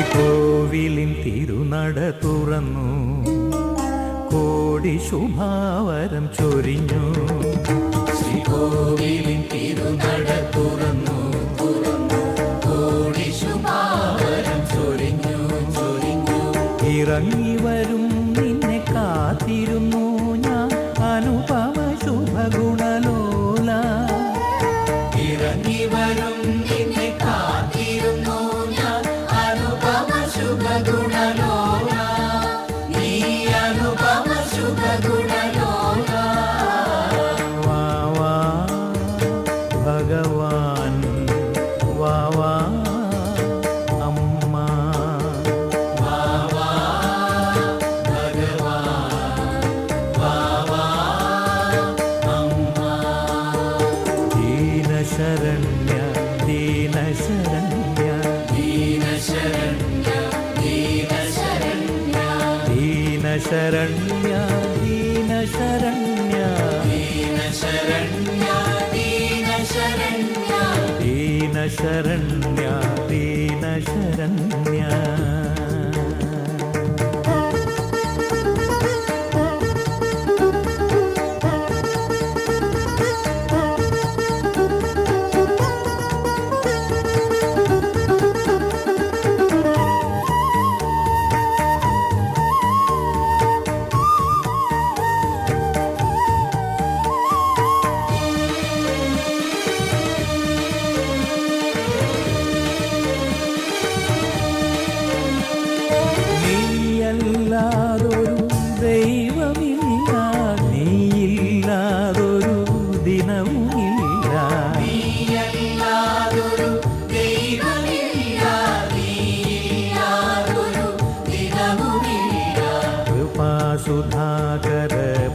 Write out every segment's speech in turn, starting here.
ശ്രീകോവിലിൻ തിരുനട തുറന്നു, കോടി ശുഭാവരം ചൊരിഞ്ഞു. ശ്രീകോവിലിൻ തിരുനട തുറന്നു, കോടി ശുഭാവരം ചൊരിഞ്ഞു. ഇറങ്ങി വരും നിന്നെ കാത്തിരുന്നു ഞാൻ, അനുപമ ശുഭഗുണലോല. ഇറങ്ങി വരും നിന്നെ കാത്തിരുന്നു ഞാൻ, അനുപമ ശുഭഗുണലോല. നീ അനുപമ ശുഭഗുണലോല. വാ വാ ഭഗവാൻ, വാ വാ അമ്മ. ദീനശരണ്യ ദീനശരണ്യ ദീനശരണ്യ ദീനശരണ്യ ദീനശരണ്യ ദീനശരണ്യ ദീനശരണ്യ ദീനശരണ്യ ദീനശരണ്യ ദീനശരണ്യ. നീയല്ലാതൊരു ദൈവമില്ല, നീയില്ലാതൊരു ദിനവുമില്ല. നീയല്ലാതൊരു ദൈവമില്ല, നീയില്ലാതൊരു ദിനവുമില്ല. കൃപാസുധാകര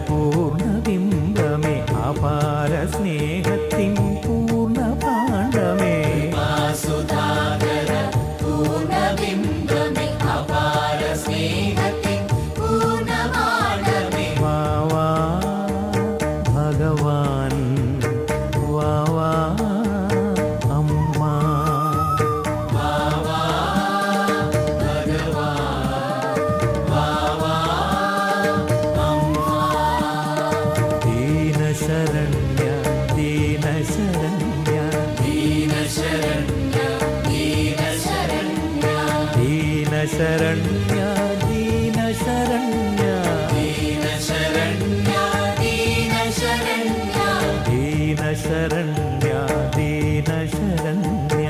പൂർണ്ണബിംബമേ, അപാര സ്നേഹത്തിൻ പൂർണ്ണ പാണ്ഡമേ. സുധാകര പൂർണ്ണബിംബമേ, അപാര സ്നേഹത്തിൻ പൂർണ്ണമാണമേ. വാ വാ ഭഗവാൻ, വാ വാ അമ്മ. വാ വാ ഭഗവാൻ, വാ വാ അമ്മ. ദീനശരണ്യ ദീനശരണ്യ ദീനശരണ്യ ദീനശരണ്യ ദീനശരണ്യ ദീനശരണ്യ ദീനശരണ്യ ദീനശരണ്യ ദീനശരണ്യ ദീനശരണ്യ.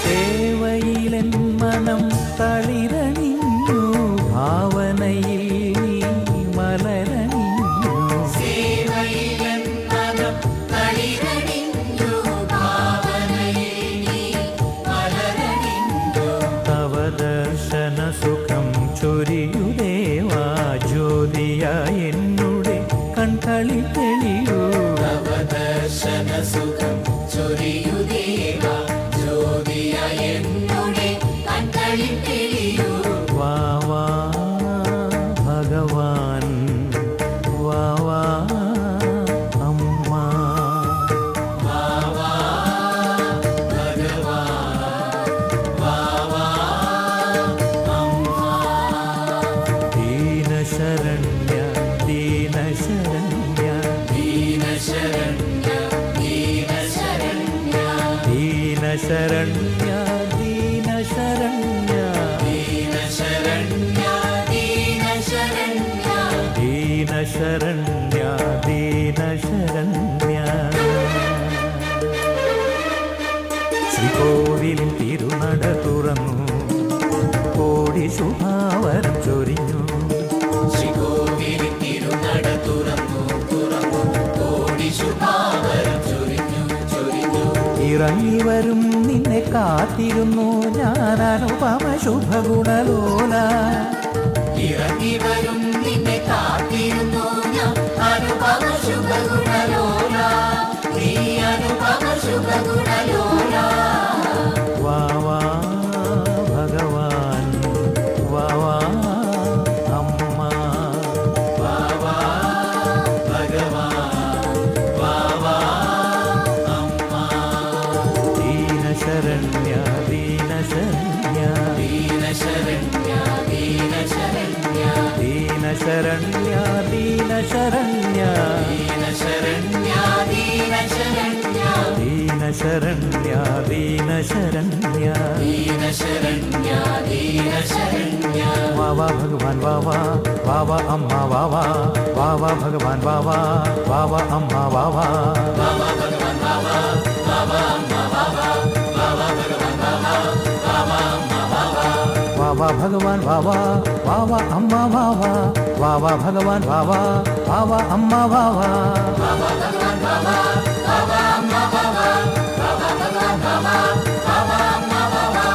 സേവയിലെൻ മനം തളിരണിഞ്ഞു, ഭാവനയിൽ നീ മലരണിഞ്ഞു. സേവയിലെൻ മനം തളിരണിഞ്ഞു, ഭാവനയിൽ നീ മലരണിഞ്ഞു. തവ ദർശന സുഖം ചൊരിയുദേവാ, ജ്യോതിയായി എന്നുടെ കൺകളിൽ തെളിയൂ. തവ ദർശന സുഖം ചൊരിയുദേവ, ജ്യോതിയായി എന്നുടെ കൺകളിൽ തെളിയൂ. വാ വാ ഭഗവാൻ, വാ വാ അമ്മ. വാ വാ ഭഗവാൻ, വാ വാ അമ്മ. ദീനശരണ്യ ദീനശരണ്യ ദീനശരണ്യ ദീനശരണ്യ ദീനശരണ്യ ദീനശരണ്യ ദീനശരണ്യ ദീനശരണ്യ ദീനശരണ്യ ദീനശരണ്യ. ശ്രീകോവിലിൻ തിരുനട തുറന്നു, കോടി ശുഭാവരം ചൊരിഞ്ഞു. ശ്രീകോവിലിൻ തിരുനട തുറന്നു, കോടി ശുഭാവരം ചൊരിഞ്ഞു. ഇറങ്ങി വരും നിന്നെ കാത്തി കാത്തിരുന്നു ഞാൻ അനുപമ ശുഭഗുണലോല. ഇറങ്ങി വരും നിന്നെ കാത്തിരുന്നു ഞാൻ അനുപമ ശുഭഗുണലോല. നീ അനുപമ ശുഭഗുണലോല. വാ വാ ഭഗവാൻ, വാ വാ അമ്മ. വാ വാ ഭഗവാൻ, വാ വാ അമ്മ. ദീനശരണ്യ ദീനശരണ്യ ദീനശരണ്യ ദീനശരണ്യ ദീനശരണ്യ ദീനശരണ്യ ദീനശരണ്യ ദീനശരണ്യ ദീനശരണ്യ ദീനശരണ്യ ദീനശരണ്യ ദീനശരണ്യ. വാവാ ഭഗവാൻ വാവാ, വാവാ അമ്മ വാവാ, വാവാ ഭഗവാൻ വാവാ, വാവാ അമ്മ വാവാ. വാവാ ഭഗവാൻ വാവാ, വാവാ അമ്മ വാവാ, വാവാ ഭഗവാൻ വാവാ, വാവാ അമ്മ വാവാ. വാവാ ഭഗവാൻ വാവാ, വാവാ അമ്മ വാവാ, വാവാ ഭഗവാൻ വാവാ, വാവാ അമ്മ വാവാ. വാവാ ഭഗവാൻ വാവാ, വാവാ അമ്മ വാവാ, വാവാ ഭഗവാൻ വാവാ, വാവാ അമ്മ വാവാ.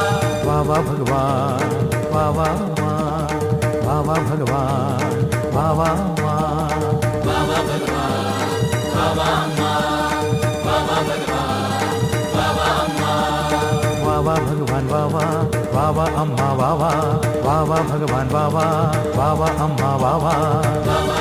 വാവാ ഭഗവാൻ വാവാ അമ്മ, വാവാ ഭഗവാൻ വാവാ അമ്മ. വാവാ ഭഗവാൻ വാവാ അമ്മ, വാവാ ഭഗവാൻ വാവാ അമ്മ. വാവാ ഭഗവാൻ വാവാ, വാവാ അമ്മ വാവാ, വാവാ ഭഗവാൻ വാവാ, വാവാ അമ്മ വാവാ. വാവാ